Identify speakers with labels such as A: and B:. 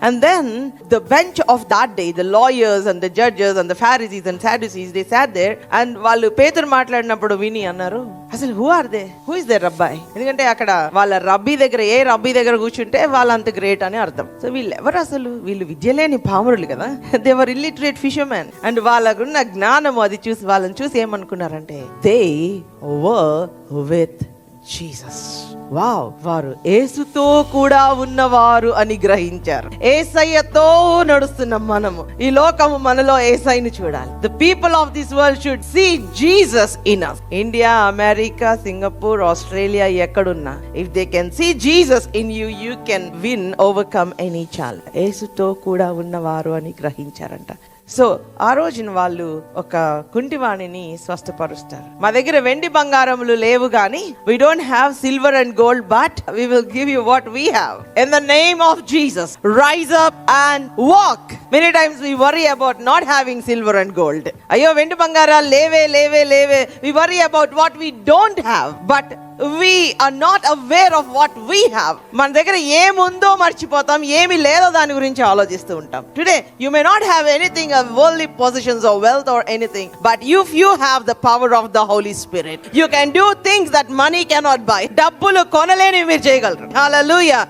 A: And then the bench of that day, the lawyers and the judges and the Pharisees and Sadducees, they sat there and వాళ్ళు పేతురు మాట్లాడినప్పుడు విని అన్నారు, అసలు who are they? Who is their rabbi? ఎందుకంటే అక్కడ వాళ్ళ రబ్బీ దగ్గర ఏ రబ్బీ దగ్గర కూర్చుంటే వాళ్ళంత గ్రేట్ అని అర్థం. సో వీళ్ళు ఎవరు అసలు? వీళ్ళు విద్య లేని పామరులు కదా. They were illiterate fishermen. And వాళ్ళకున్న జ్ఞానము అది చూసి వాళ్ళని చూసి ఏమనుకున్నారంటే, they were with Jesus. Wow, వారు యేసుతో కూడా ఉన్నవారు అని గ్రహించారు. యేసయ్యతో నడుస్తున్న మనము, ఈ లోకము మనలో యేసయ్యని చూడాలి. The people of this world should see Jesus in us. India, America, Singapore, Australia ఎక్కడున్నా, if they can see Jesus in you, you can win, overcome any challenge. యేసుతో కూడా ఉన్నవారు అని గ్రహించారంట. సో ఆ రోజున వాళ్ళు ఒక కుంటివాణిని స్వస్థపరుస్తారు. మా దగ్గర వెండి బంగారములు లేవు గాని, we don't have silver and gold, but we will give you what we have. In the name of Jesus, rise up and walk. Many times we worry about not having silver and gold. అయ్యో వెండి బంగారాలు లేవే. We worry about what we don't have, but we are not aware of what we have. మన దగ్గర ఏముందో మర్చిపోతాం, ఏమి లేదో దాని గురించి ఆలోచిస్తూ ఉంటాం. Today you may not have anything of worldly possessions or wealth or anything, but if you have the power of the Holy Spirit, you can do things that money cannot buy. డబ్బులు కొనలేని మీరు చేయగలరు. Hallelujah.